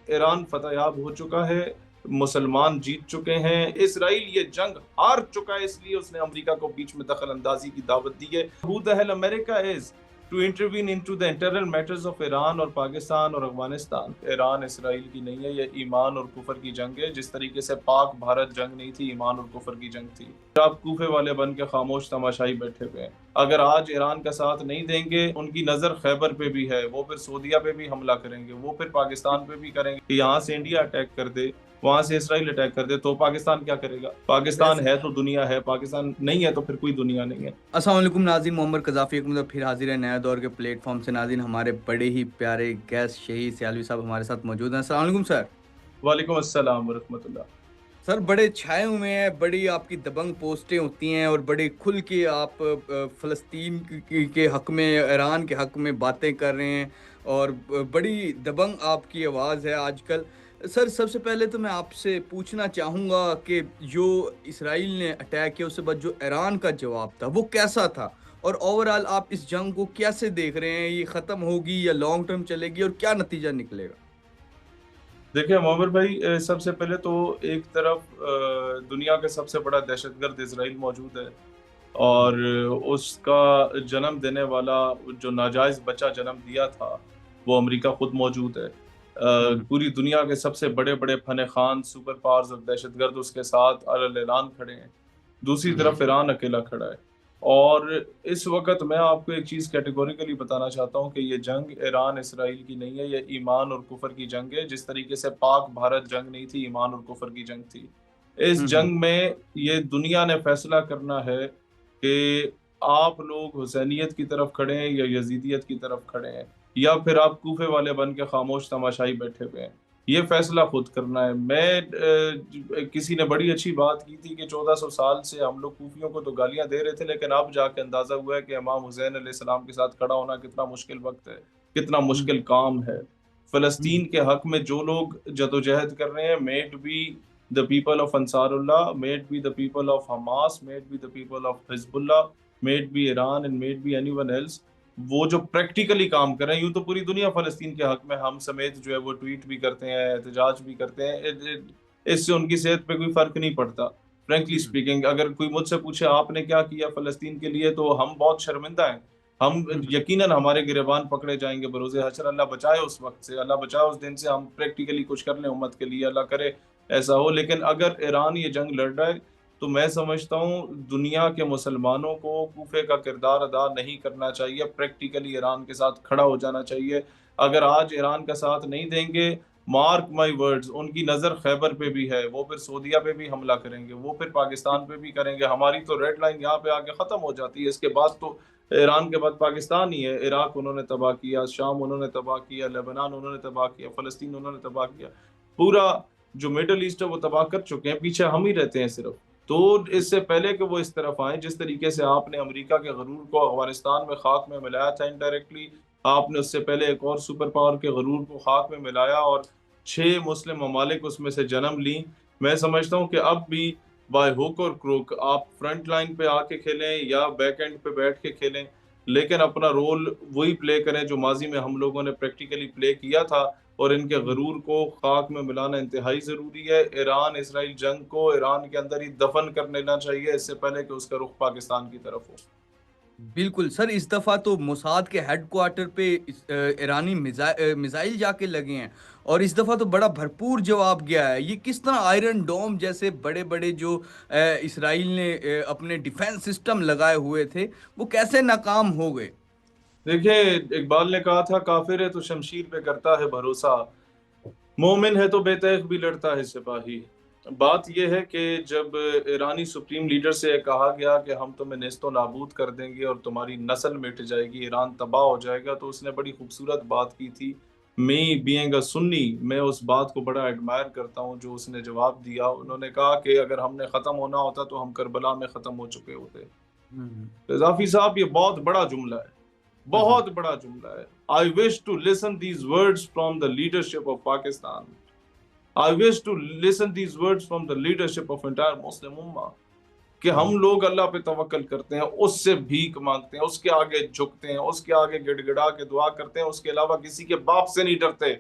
Iran फतेहयाब हो चुका है, मुसलमान जीत चुके हैं, इसराइल ये जंग हार चुका है, इसलिए उसने अमेरिका को बीच में दखल अंदाजी की दावत दी है। Who the hell America is to intervene into the internal matters of Iran और पाकिस्तान और अफगानिस्तान। ईरान इसराइल की नहीं है, ये ईमान और कुफर की जंग है। जिस तरीके से पाक भारत जंग नहीं थी, ईमान और कुफर की जंग थी। आप कूफे वाले बन के खामोश तमाशाई बैठे हुए हैं। अगर आज ईरान का साथ नहीं देंगे, उनकी नजर खैबर पे भी है, वो फिर सऊदीया पे भी हमला करेंगे, वो फिर पाकिस्तान पे भी करेंगे। यहाँ से इंडिया अटैक कर दे, वहां से इसराइल अटैक कर दे, तो पाकिस्तान क्या करेगा? पाकिस्तान वैसे है तो दुनिया है, पाकिस्तान नहीं है तो फिर कोई दुनिया नहीं है। अस्सलाम वालेकुम नाज़रीन, मोहम्मद कज़ाफ़ी एक मतलब फिर हाजिर है नया दौर के प्लेटफॉर्म से। नाज़रीन, हमारे बड़े ही प्यारे गेस्ट शहीद सियालवी साहब हमारे साथ मौजूद हैं। अस्सलाम वालेकुम सर। वालेकुम अस्सलाम वरहमतुल्लाह। सर, बड़े छाए हुए हैं, बड़ी आपकी दबंग पोस्टें होती हैं और बड़े खुल के आप फ़लस्तीन के हक़ में, ईरान के हक़ में बातें कर रहे हैं और बड़ी दबंग आपकी आवाज़ है आजकल। सर, सबसे पहले तो मैं आपसे पूछना चाहूँगा कि जो इसराइल ने अटैक किया उसके बाद जो ईरान का जवाब था वो कैसा था? और ओवरऑल आप इस जंग को कैसे देख रहे हैं? ये ख़त्म होगी या लॉन्ग टर्म चलेगी और क्या नतीजा निकलेगा? देखिए मोमिर भाई, सबसे पहले तो एक तरफ दुनिया का सबसे बड़ा दहशतगर्द इसराइल मौजूद है, हुँ, और उसका जन्म देने वाला, जो नाजायज बच्चा जन्म दिया था, वो अमेरिका खुद मौजूद है। हुँ, पूरी दुनिया के सबसे बड़े बड़े फने खान, सुपर पावर्स और दहशतगर्द उसके साथ अलल ऐलान खड़े हैं। दूसरी हुँ, तरफ ईरान अकेला खड़ा है। और इस वक्त मैं आपको एक चीज़ कैटेगोरिकली बताना चाहता हूँ कि ये जंग ईरान इसराइल की नहीं है, ये ईमान और कुफर की जंग है। जिस तरीके से पाक भारत जंग नहीं थी, ईमान और कुफर की जंग थी। इस हुँ, हुँ, जंग में ये दुनिया ने फैसला करना है कि आप लोग हुसैनियत की तरफ खड़े हैं या यजीदियत की तरफ खड़े हैं, या फिर आप कूफे वाले बन के खामोश तमाशाई बैठे हुए हैं। ये फैसला खुद करना है। किसी ने बड़ी अच्छी बात की थी कि 1400 साल से हम लोग कूफियों को तो गालियां दे रहे थे, लेकिन अब जाके अंदाजा हुआ है कि इमाम हुसैन अलैहिस्सलाम के साथ खड़ा होना कितना मुश्किल वक्त है, कितना हुँ, मुश्किल काम है। हुँ, फलस्तीन के हक में जो लोग जदोजहद कर रहे हैं, may it be the people of Ansarullah, may it be the people of Hamas, may it be the people of Hezbollah, may it be Iran and may it be anyone else, वो जो प्रैक्टिकली काम कर रहे हैं, यूं तो पूरी दुनिया फलस्तीन के हक में, हम समेत जो है वो ट्वीट भी करते हैं, एहतजाज भी करते हैं। इससे उनकी सेहत पे कोई फर्क नहीं पड़ता। फ्रेंकली हुँ, स्पीकिंग, अगर कोई मुझसे पूछे आपने क्या किया फलस्तीन के लिए, तो हम बहुत शर्मिंदा हैं। हम हुँ, यकीनन हमारे गिरबान पकड़े जाएंगे बरोज़े हशर। अल्लाह बचाए उस वक्त से, अल्लाह बचाए उस दिन से, हम प्रैक्टिकली कुछ कर लें उम्मत के लिए, अल्लाह करे ऐसा हो। लेकिन अगर ईरान ये जंग लड़ रहा है, तो मैं समझता हूँ दुनिया के मुसलमानों को कूफे का किरदार अदा नहीं करना चाहिए, प्रैक्टिकली ईरान के साथ खड़ा हो जाना चाहिए। अगर आज ईरान का साथ नहीं देंगे, मार्क माई वर्ड्स, उनकी नज़र खैबर पे भी है, वो फिर सऊदीया पे भी हमला करेंगे, वो फिर पाकिस्तान पे भी करेंगे। हमारी तो रेड लाइन यहाँ पे आके ख़त्म हो जाती है। इसके बाद तो ईरान के बाद पाकिस्तान ही है। इराक उन्होंने तबाह किया, शाम उन्होंने तबाह किया, लेबनान उन्होंने तबाह किया, फ़लस्तीन उन्होंने तबाह किया। पूरा जो मिडल ईस्ट है वो तबाह कर चुके हैं, पीछे हम ही रहते हैं सिर्फ। तो इससे पहले कि वो इस तरफ आए, जिस तरीके से आपने अमेरिका के गरूर को अफगानिस्तान में खाक में मिलाया था इनडायरेक्टली, आपने उससे पहले एक और सुपर पावर के गरूर को खाक में मिलाया और 6 मुस्लिम ममालिक उसमें से जन्म ली। मैं समझता हूँ कि अब भी बाय हुक और क्रुक आप फ्रंट लाइन पे आके खेलें या बैक एंड पे बैठ के खेलें, लेकिन अपना रोल वही प्ले करें जो माजी में हम लोगों ने प्रैक्टिकली प्ले किया था। और इनके हुँ। गरूर को खाक में मिलाना इंतहाई ज़रूरी है। ईरान इसराइल जंग को ईरान के अंदर ही दफन कर लेना चाहिए, इससे पहले कि उसका रुख पाकिस्तान की तरफ हो। बिल्कुल सर, इस दफ़ा तो मोसाद के हेडक्वार्टर पे ईरानी मिसाइल जाके लगे हैं और इस दफ़ा तो बड़ा भरपूर जवाब गया है। ये किस तरह आयरन डोम जैसे बड़े-बड़े जो इसराइल ने अपने डिफेंस सिस्टम लगाए हुए थे, वो कैसे नाकाम हो गए? देखिए, इकबाल ने कहा था, काफिर है तो शमशीर पे करता है भरोसा, मोमिन है तो बेतैख भी लड़ता है सिपाही। बात यह है कि जब ईरानी सुप्रीम लीडर से कहा गया कि हम तुम्हें नेस्तो नाबूद कर देंगे और तुम्हारी नस्ल मिट जाएगी, ईरान तबाह हो जाएगा, तो उसने बड़ी खूबसूरत बात की थी। मी बीइंग अ सुन्नी, मैं उस बात को बड़ा एडमायर करता हूँ जो उसने जवाब दिया। उन्होंने कहा कि अगर हमने ख़त्म होना होता तो हम करबला में ख़त्म हो चुके होते। हुँ, हुँ। रज़ाफ़ी साहब, ये बहुत बड़ा जुमला है, हुँ, हुँ। बहुत बड़ा जुमला है। I wish to listen these words from the leadership of Pakistan. I wish to listen these words from the leadership of entire Muslim Ummah, कि हुँ, हम लोग अल्लाह पे तवक्कल करते हैं, उससे भीख मांगते हैं, उसके आगे झुकते हैं, उसके आगे गिड़गिड़ा के दुआ करते हैं, उसके अलावा किसी के बाप से नहीं डरते।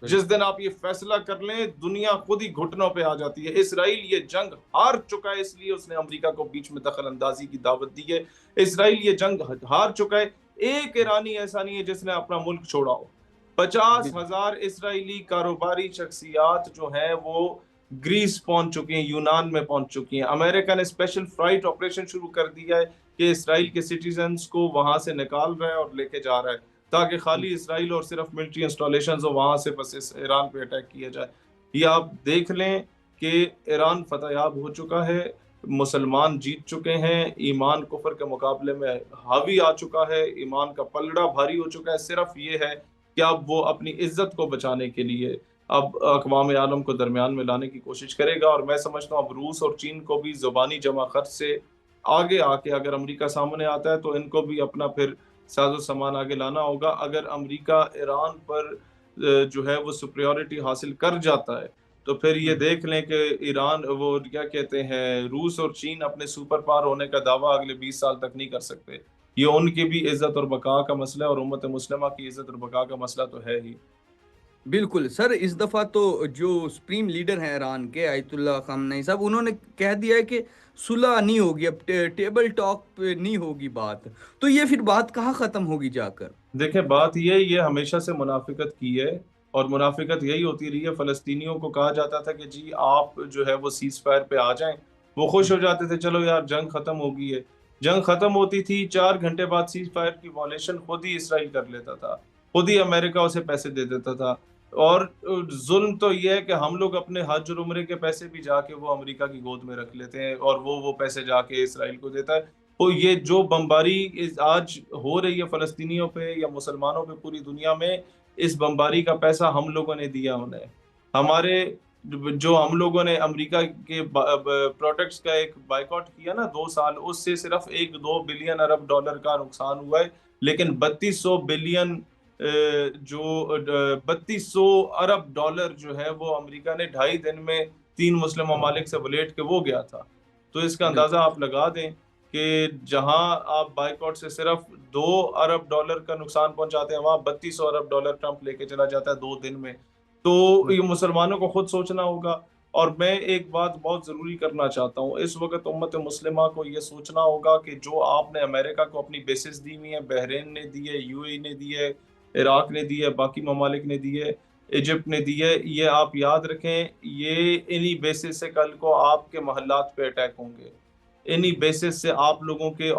जिस बिल्कुल। दिन आप ये फैसला कर लें, दुनिया खुद ही घुटनों पे आ जाती है। इसराइल ये जंग हार चुका है, इसलिए उसने अमेरिका को बीच में दखल अंदाजी की दावत दी है। इसराइल ये जंग हार चुका है। एक ईरानी ऐसा नहीं है जिसने अपना मुल्क छोड़ा हो। 50,000 इसराइली कारोबारी शख्सियात जो हैं वो ग्रीस पहुंच चुकी हैं, यूनान में पहुंच चुकी हैं। अमेरिका ने स्पेशल फ्लाइट ऑपरेशन शुरू कर दिया है कि इसराइल के सिटीजन्स को वहां से निकाल रहा है और लेके जा रहा है, ताकि खाली इसराइल और सिर्फ मिलिट्री इंस्टॉलेशन हो, वहां से बस इस ईरान पे अटैक किया जाए। ये आप देख लें कि ईरान फतेहयाब हो चुका है, मुसलमान जीत चुके हैं, ईमान कुफर के मुकाबले में हावी आ चुका है, ईमान का पलड़ा भारी हो चुका है। सिर्फ ये है कि अब वो अपनी इज्जत को बचाने के लिए अब अक़वाम आलम को दरमियान में लाने की कोशिश करेगा। और मैं समझता हूँ अब रूस और चीन को भी ज़ुबानी जमा खर्च से आगे आके अगर अमेरिका सामने आता है तो इनको भी अपना फिर साजो सामान आगे लाना होगा। अगर अमेरिका ईरान पर जो है वो सुपरियॉरिटी हासिल कर जाता है, तो फिर ये हुँ। देख लें कि ईरान वो क्या कहते हैं, रूस और चीन अपने सुपर पावर होने का दावा अगले 20 साल तक नहीं कर सकते। ये उनकी भी इज़्ज़त और बका का मसला है और उम्मत मुस्लिमा की इज़्ज़त और बका का मसला तो है ही। बिल्कुल, सर इस दफ़ा तो जो सुप्रीम लीडर हैं ईरान के आयतुल्लाह ख़ामनेई साहब, उन्होंने कह दिया है कि सुलह नहीं होगी, अब टेबल टॉक पे नहीं होगी बात। तो ये फिर बात कहाँ ख़त्म होगी जाकर? देखिए, बात ये हमेशा से मुनाफ़िकत की है और मुनाफ़िकत यही होती रही है। फ़लस्तीनियों को कहा जाता था कि जी आप जो है वो सीज़ फायर पे आ जाएँ। वो खुश हुँ, हो जाते थे, चलो यार जंग ख़त्म हो गई है। जंग ख़त्म होती थी, 4 घंटे बाद सीज़ फायर की वॉलेशन खुद ही इसराइल कर लेता था। खुद ही अमेरिका उसे पैसे दे देता था। और ज़ुल्म तो ये है कि हम लोग अपने हज और उम्रे के पैसे भी जाके वो अमेरिका की गोद में रख लेते हैं और वो पैसे जाके इसराइल को देता है। तो ये जो बमबारी आज हो रही है फ़लस्तीनियों पे या मुसलमानों पे पूरी दुनिया में, इस बमबारी का पैसा हम लोगों ने दिया उन्हें। हमारे जो हम लोगों ने अमेरिका के प्रोडक्ट्स का एक बायकॉट किया ना 2 साल, उससे सिर्फ 1-2 बिलियन अरब डॉलर का नुकसान हुआ है। लेकिन 3200 बिलियन 3200 अरब डॉलर जो है वो अमेरिका ने 2.5 दिन में 3 मुस्लिम ममालिक से वलेट के वो गया था। तो इसका अंदाज़ा बिल्कुल। आप लगा दें कि जहां आप बाइकॉट से सिर्फ 2 अरब डॉलर का नुकसान पहुंचाते हैं, वहां 3200 अरब डॉलर ट्रंप लेके चला जाता है 2 दिन में। तो हुँ, ये मुसलमानों को खुद सोचना होगा। और मैं एक बात बहुत जरूरी करना चाहता हूँ, इस वक्त उम्मत मुस्लिमा को ये सोचना होगा कि जो आपने अमेरिका को अपनी बेसिस दी हुई है, बहरीन ने दी है, यूएई ने दी है, इराक ने दी है, बाकी ममालिक ने दी है, इजिप्ट ने दी है, ये आप याद रखें। ये इन्हीं बेसिस से कल को आपके मोहल्लात पे अटैक होंगे। इन्हीं बेसिस से आप लोगों के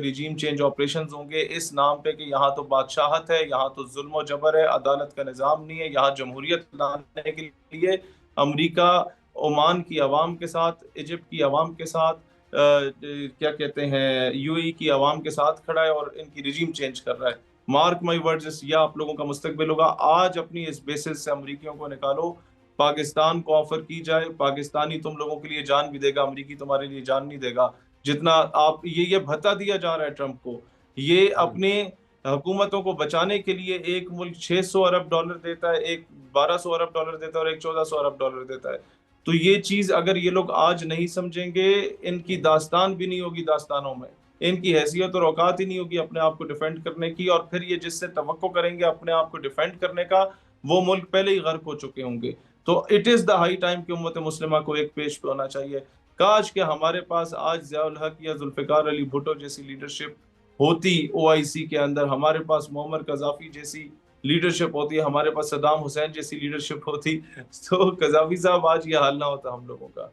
रिजीम चेंज ऑपरेशंस होंगे, इस नाम पे कि यहाँ तो बादशाहत है, यहाँ तो जुल्म और जबर है, अदालत का निज़ाम नहीं है। यहाँ जमहूरियत लाने के लिए अमेरिका ओमान की आवाम के साथ, इजिप्ट की आवाम के साथ, क्या कहते हैं, यूएई की आवाम के साथ खड़ा है और इनकी रिजीम चेंज कर रहा है। मार्क माई वर्ड्स, यह आप लोगों का मुस्तकबिल होगा। आज अपनी इस बेसिस से अमरीकियों को निकालो, पाकिस्तान को ऑफर की जाए, पाकिस्तानी तुम लोगों के लिए जान भी देगा, अमरीकी तुम्हारे लिए जान नहीं देगा। जितना आप ये भत्ता दिया जा रहा है ट्रंप को, ये हुँ, अपने हुकूमतों को बचाने के लिए एक मुल्क 600 अरब डॉलर देता है, एक 1200 अरब डॉलर देता है और एक 1400 अरब डॉलर देता है। तो ये चीज़ अगर ये लोग आज नहीं समझेंगे, इनकी दास्तान भी नहीं होगी दास्तानों में। इनकी हैसियत और औकात ही नहीं होगी अपने आप को डिफेंड करने की, और फिर ये जिससे तवक्को करेंगे अपने आप को डिफेंड करने का, वो मुल्क पहले ही गर्क हो चुके होंगे। तो it is the high time कि उम्मत मुस्लिमा को एक पेश पे होना चाहिए। काश कि हमारे पास आज ज़ियाउल हक या ज़ुल्फ़िकार अली भुट्टो जैसी लीडरशिप होती ओआईसी के अंदर, हमारे पास मुअम्मर कज़ाफ़ी जैसी लीडरशिप होती, हमारे पास सद्दाम हुसैन जैसी लीडरशिप होती, तो कज़ाफ़ी साहब आज ये हाल ना होता हम लोगों का।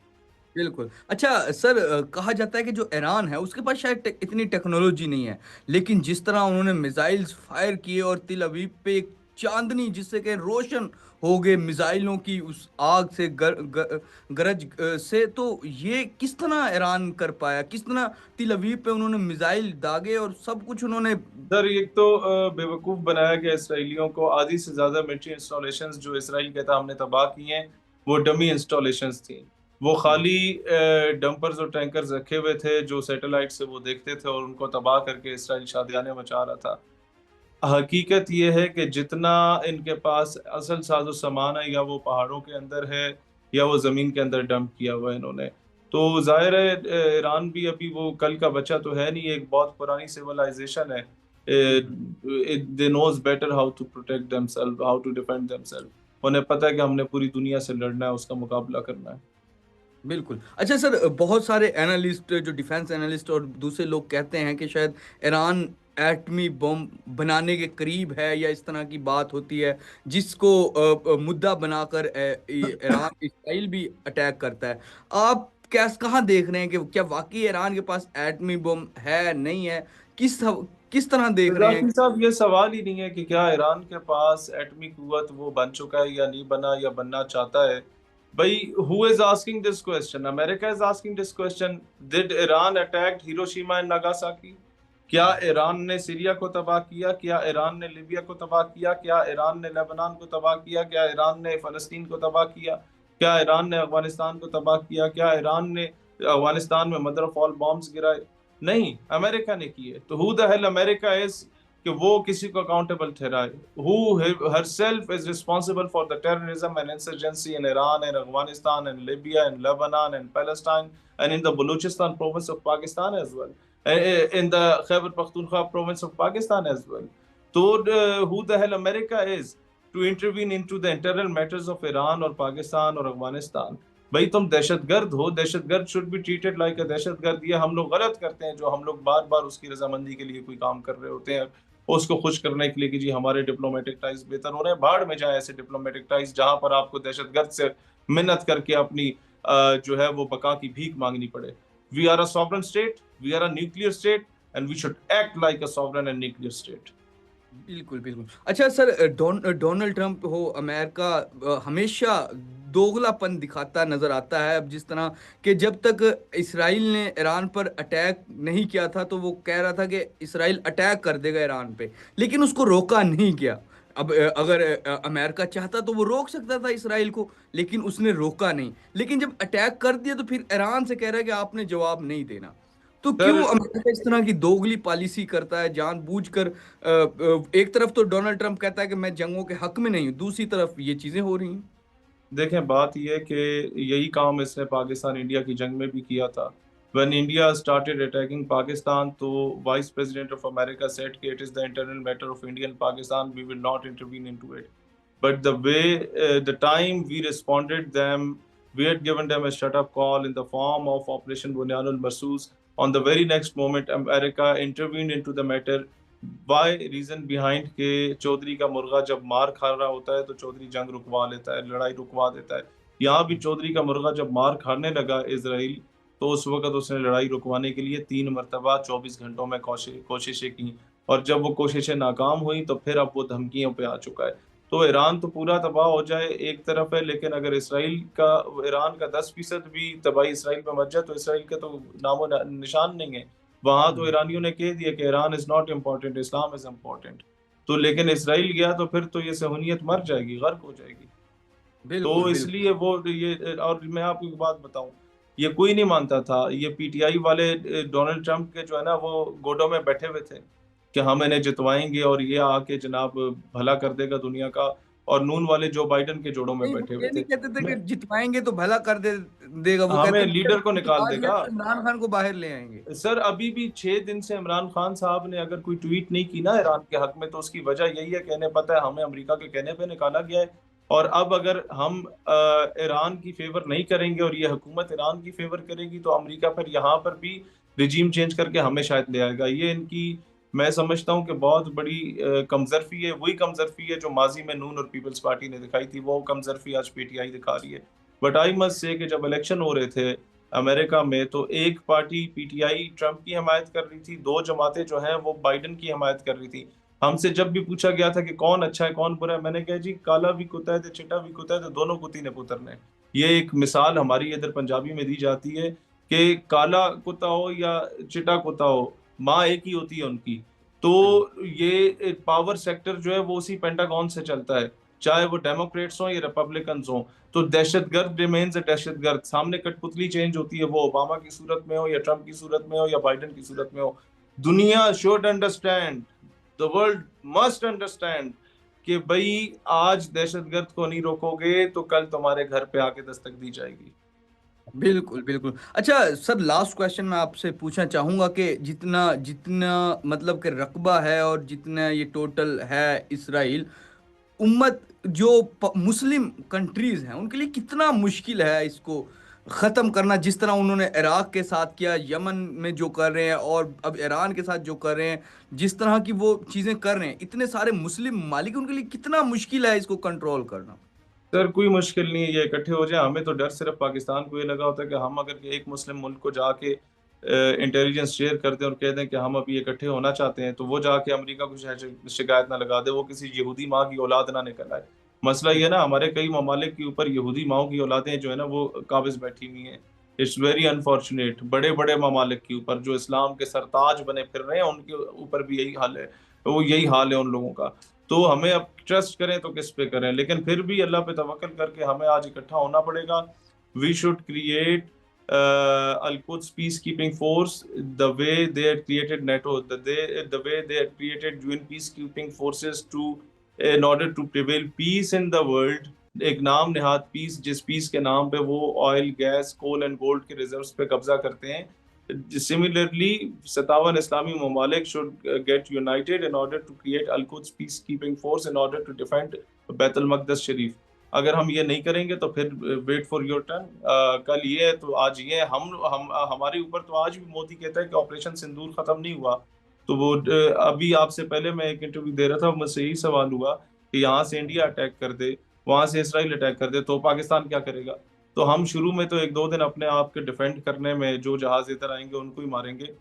बिल्कुल। अच्छा सर कहा जाता है कि जो ईरान है उसके पास शायद इतनी टेक्नोलॉजी नहीं है। लेकिन जिस तरह उन्होंने मिसाइल्स फायर किए और तिल अवीव पे एक चाँदनी जिससे कि रोशन हो गए मिसाइलों की उस आग से गरज से, तो ये किस तरह ईरान कर पाया? किस तरह तिल अवीव पे उन्होंने मिसाइल दागे और सब कुछ उन्होंने। सर एक तो बेवकूफ़ बनाया गया इसराइलियों को। आधी से ज़्यादा मिलिट्री इंस्टॉलेशंस जो इसराइल कहता हमने तबाह की हैं, वो डमी इंस्टॉलेशंस थी। वो हुँ, खाली डंपर्स और टैंकर्स रखे हुए थे जो सैटेलाइट से वो देखते थे और उनको तबाह करके इसराइल शादियाने मचा रहा था। हकीकत ये है कि जितना इनके पास असल साज़ो-सामान है, या वो पहाड़ों के अंदर है या वो ज़मीन के अंदर डंप किया हुआ है इन्होंने। तो ज़ाहिर है ईरान भी अभी वो कल का बच्चा तो है नहीं, एक बहुत पुरानी सिविलाइज़ेशन है। Hmm, hmm. They knows better how to protect themself, how to defend themself. उन्हें पता है कि हमने पूरी दुनिया से लड़ना है, उसका मुकाबला करना है। बिल्कुल। अच्छा सर, बहुत सारे एनालिस्ट, जो डिफेंस एनालिस्ट और दूसरे लोग कहते हैं कि शायद ईरान एटमी बम बनाने के करीब है, या इस तरह की बात होती है जिसको मुद्दा बनाकर ईरान इसराइल भी अटैक करता है। आप कैस कहाँ देख रहे हैं कि क्या वाकई ईरान के पास एटमी बम है, नहीं है? किस किस तरह देख रहे हैं? रजाकी साहब, ये सवाल ही नहीं है कि क्या ईरान के पास एटमी कुव्वत वो बन चुका है या नहीं बना या बनना चाहता है। भाई, who is asking this question? America is asking this question. Did Iran attack Hiroshima and Nagasaki? क्या ईरान ने सीरिया को तबाह किया? क्या ईरान ने लीबिया को तबाह किया? क्या ईरान ने लेबनान को तबाह किया? क्या ईरान ने फलस्तीन को तबाह किया? क्या ईरान ने अफगानिस्तान को तबाह किया? क्या ईरान ने अफगानिस्तान में मदर ऑफ ऑल बॉम्ब्स गिराए? नहीं, अमेरिका ने किए। तो who the hell America is कि वो किसी को अकाउंटेबल ठहराए? Who herself is responsible for the terrorism and insurgency in Iran and Afghanistan and Libya and Lebanon and Palestine and in the Balochistan province of Pakistan as well, in the Khyber Pakhtunkhwa province of Pakistan as well. So who the hell America is to intervene into the internal matters of Iran or Pakistan or Afghanistan? भाई, तुम दहशतगर्द हो। दहशतगर्द should be treated like a दहशतगर्द। ये हम लोग गलत करते हैं जो हम लोग बार बार उसकी रजामंदी के लिए कोई काम कर रहे होते हैं, उसको खुश करने के लिए कि जी हमारे डिप्लोमेटिक टाइज बेहतर हो रहे हैं। भाड़ में जाए ऐसे डिप्लोमेटिक टाइज जहां पर आपको दहशतगर्द से मिन्नत करके अपनी जो है वो बका की भीख मांगनी पड़े। We are a sovereign state, we are a nuclear state and we should act like a sovereign and nuclear state. बिल्कुल बिल्कुल। अच्छा सर, डोनाल्ड ट्रंप हो, अमेरिका हमेशा दोगलापन दिखाता नजर आता है। अब जिस तरह कि जब तक इसराइल ने ईरान पर अटैक नहीं किया था तो वो कह रहा था कि इसराइल अटैक कर देगा ईरान पे, लेकिन उसको रोका नहीं गया। अब अगर अमेरिका चाहता तो वो रोक सकता था इसराइल को, लेकिन उसने रोका नहीं। लेकिन जब अटैक कर दिया तो फिर ईरान से कह रहा है कि आपने जवाब नहीं देना। तो क्यों सर, अमेरिका इस तरह की दोगली पॉलिसी करता है जानबूझकर? एक तरफ तो डोनाल्ड ट्रंप कहता है कि मैं जंगों के हक में नहीं हूं, दूसरी तरफ ये चीजें हो रही हैं। देखें, बात यह है कि यही काम इसने पाकिस्तान इंडिया की जंग में भी किया था। When India started attacking Pakistan, तो Vice President of America said कि it is the internal matter of India and Pakistan, we will not intervene into it. But the way, the time we responded them, we had given them a shut-up call in the form of Operation Bunyanul Marsus. On the very next moment, America intervened into the matter. Why? Reason behind के चौधरी का मुर्गा जब मार खा रहा होता है तो चौधरी जंग रुकवा लेता है, लड़ाई रुकवा देता है। यहाँ भी चौधरी का मुर्गा जब मार खाने लगा इसराइल, तो उस वक्त उसने लड़ाई रुकवाने के लिए 3 मरतबा 24 घंटों में कोशिशें की। और जब वो कोशिशें नाकाम हुई तो फिर अब वो धमकियों पे आ चुका है। तो ईरान तो पूरा तबाह हो जाए एक तरफ है, लेकिन अगर ईरान का 10% भी तबाही इसराइल पे मच जाए तो इसराइल का तो नामो निशान नहीं है। वहां तो ईरानियों ने कह दिया कि Iran is not important, Islam is important. तो लेकिन इसराइल गया तो फिर तो ये सहूनियत मर जाएगी, गर्क हो जाएगी। बिल्कुल तो बिल्कुल। इसलिए वो ये, और मैं आपको एक बात बताऊं, ये कोई नहीं मानता था। ये पीटीआई वाले डोनाल्ड ट्रंप के जो है ना वो गोडों में बैठे हुए थे कि हम इन्हें जितवाएंगे और ये आके जनाब भला कर देगा दुनिया का। और नून वाले जो बाइडन के जोड़ों में नहीं, वो बैठे हुए ये नहीं थे। कहते थे कि मैं- जितवाएंगे तो भला कर देगा, वो हमें कहते थे कि लीडर को निकाल जितवा दिया देगा। तो इमरान खान को बाहर ले आएंगे। सर, अभी भी 6 दिन से इमरान खान साहब ने अगर कोई ट्वीट नहीं की ना ईरान के हक में, तो उसकी वजह यही है, कहने पता है हमें अमेरिका के कहने पे निकाला गया है। और अब अगर हम ईरान की फेवर नहीं करेंगे और ये हुकूमत ईरान की फेवर करेगी, तो अमेरिका फिर यहाँ पर भी रिजीम चेंज करके हमें शायद ले आएगा। ये इनकी, मैं समझता हूँ कि बहुत बड़ी कमजरफी है। वही कमजरफी है जो माजी में नून और पीपल्स पार्टी ने दिखाई थी, वो कमजरफी आज पीटीआई दिखा रही है। बट आई मस्ट से कि जब इलेक्शन हो रहे थे अमेरिका में, तो एक पार्टी पीटीआई ट्रंप की हमायत कर रही थी, दो जमातें जो हैं वो बाइडन की हमायत कर रही थी। हमसे जब भी पूछा गया था कि कौन अच्छा है कौन बुरा है, मैंने कहा जी काला भी कुत्ता है तो चिट्टा भी कुत्ता है, तो दोनों कुत्ती ने पुत्रने। ये एक मिसाल हमारी इधर पंजाबी में दी जाती है कि काला कुत्ता हो या चिट्टा कुत्ता हो, माँ एक ही होती है उनकी। तो बिल्कुल ये पावर सेक्टर जो है वो उसी पेंटागन से चलता है, चाहे वो डेमोक्रेट्स हो या रिपब्लिकन्स हो। तो दहशतगर्द रिमेन्स अ दहशतगर्द। सामने कठपुतली चेंज होती है, वो ओबामा की सूरत में हो या ट्रंप की सूरत में हो या बाइडेन की सूरत में हो। दुनिया should understand, the world must understand कि भाई आज दहशतगर्द को नहीं रोकोगे तो कल तुम्हारे घर पे आके दस्तक दी जाएगी। बिल्कुल बिल्कुल। अच्छा सर, लास्ट क्वेश्चन मैं आपसे पूछना चाहूंगा कि जितना जितना मतलब कि रकबा है और जितना ये टोटल है इसराइल, उम्मत जो मुस्लिम कंट्रीज हैं उनके लिए कितना मुश्किल है इसको ख़त्म करना, जिस तरह उन्होंने इराक के साथ किया, यमन में जो कर रहे हैं और अब ईरान के साथ जो कर रहे हैं, जिस तरह की वो चीज़ें कर रहे हैं, इतने सारे मुस्लिम मालिक, उनके लिए कितना मुश्किल है इसको कंट्रोल करना। सर कोई मुश्किल नहीं है, ये इकट्ठे हो जाए। हमें तो डर सिर्फ पाकिस्तान को ये लगा होता है कि हम अगर एक मुस्लिम मुल्क को जाके इंटेलिजेंस शेयर कर दें और कह दें कि हम अभी इकट्ठे होना चाहते हैं, तो वो जाके अमेरिका को शिकायत ना लगा दे, वो किसी यहूदी माँ की औलाद ना निकल आए। मसला ये ना, हमारे कई ममालिक के ऊपर यहूदी माओ की औलादें जो है ना वो काबिज बैठी हुई हैं। It's very unfortunate. बड़े बड़े ममालिक के ऊपर जो इस्लाम के सरताज बने फिर रहे हैं, उनके ऊपर भी यही हाल है। वो यही हाल है उन लोगों का। तो हमें अब ट्रस्ट करें तो किस पे करें, लेकिन फिर भी अल्लाह पे तवक्कल करके हमें आज इकट्ठा होना पड़ेगा। We should create Al Quds peacekeeping force the way they had created NATO, the way they had created UN peacekeeping forces to in order to prevail peace in the world। एक नाम निहाद पीस, जिस piece के नाम पे वो oil, gas, coal and gold के reserves पे कब्जा करते हैं। Similarly, 57 Islamic Mamalik should get united in order to create Al-Quds peacekeeping force in order to defend Bait al-Maqdis Sharif। अगर हम ये नहीं करेंगे तो फिर वेट फॉर योर टर्न। कल ये है तो आज ये है। हम हमारे ऊपर तो आज भी मोदी कहता है कि ऑपरेशन सिंदूर खत्म नहीं हुआ। तो वो अभी आपसे पहले मैं एक इंटरव्यू दे रहा था, मुझसे यही सवाल हुआ कि यहाँ से इंडिया अटैक कर दे, वहां से इसराइल अटैक कर दे, तो पाकिस्तान क्या करेगा? तो हम शुरू में तो एक दो दिन अपने आप के डिफेंड करने में जो जहाज इधर आएंगे उनको ही मारेंगे,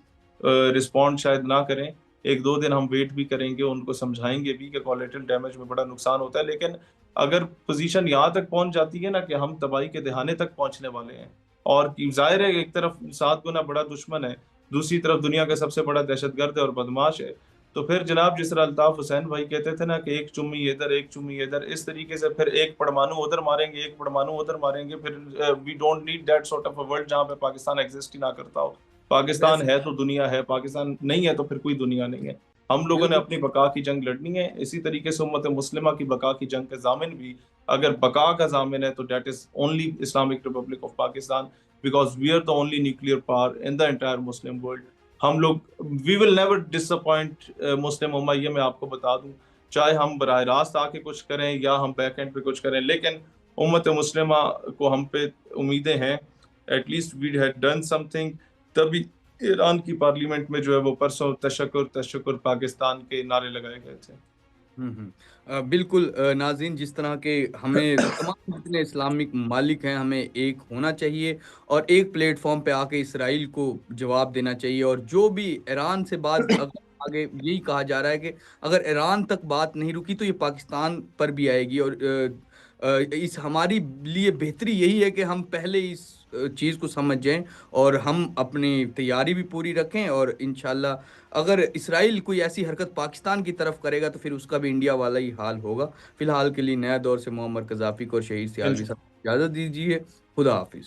रिस्पॉन्ड शायद ना करें। एक दो दिन हम वेट भी करेंगे, उनको समझाएंगे भी कि कोलेटरल डैमेज में बड़ा नुकसान होता है। लेकिन अगर पोजीशन यहाँ तक पहुंच जाती है ना कि हम तबाही के दहाने तक पहुंचने वाले हैं, और जाहिर है एक तरफ 7 गुना बड़ा दुश्मन है, दूसरी तरफ दुनिया का सबसे बड़ा दहशतगर्द है और बदमाश है, तो फिर जनाब जिस तरह अल्ताफ हुसैन भाई कहते थे ना कि एक चुम्मी इधर एक चुम्मी इधर, इस तरीके से फिर एक परमाणु उधर मारेंगे, एक परमाणु उधर मारेंगे, फिर we don't need that sort of a world जहाँ पे पाकिस्तान एग्जिस्ट ही ना करता हो। पाकिस्तान वैसे है तो दुनिया है, पाकिस्तान नहीं है तो फिर कोई दुनिया नहीं है। हम लोगों ने बिल्कुल। अपनी बका की जंग लड़नी है। इसी तरीके से उम्मत मुस्लिमा की बका की जंग का जामिन भी, अगर बका का जामिन है तो that is only Islamic Republic of Pakistan, because we are the only nuclear power in the entire Muslim world. हम लोग, we will never disappoint Muslim उम्मा, ये मैं आपको बता दूं। चाहे हम बराह रास्त आके कुछ करें या हम बैक एंड पे कुछ करें, लेकिन उम्मत मुस्लिमा को हम पे उम्मीदें हैं। At least we had done something. तभी ईरान की पार्लियामेंट में जो है वो परसों तशक्कुर तशक्कुर पाकिस्तान के नारे लगाए गए थे। बिल्कुल नाज़रीन, जिस तरह के हमें तमाम जितने इस्लामिक मालिक हैं हमें एक होना चाहिए और एक प्लेटफॉर्म पे आके इसराइल को जवाब देना चाहिए। और जो भी ईरान से बात, अगर आगे यही कहा जा रहा है कि अगर ईरान तक बात नहीं रुकी तो ये पाकिस्तान पर भी आएगी। और इस हमारी लिए बेहतरी यही है कि हम पहले इस चीज़ को समझ जाएं और हम अपनी तैयारी भी पूरी रखें। और इंशाल्लाह अगर इसराइल कोई ऐसी हरकत पाकिस्तान की तरफ करेगा तो फिर उसका भी इंडिया वाला ही हाल होगा। फिलहाल के लिए नया दौर से मोहम्मद कज़ाफ़ी को और शहीद सियालवी साहब को इजाज़त दीजिए। खुदा हाफिज़।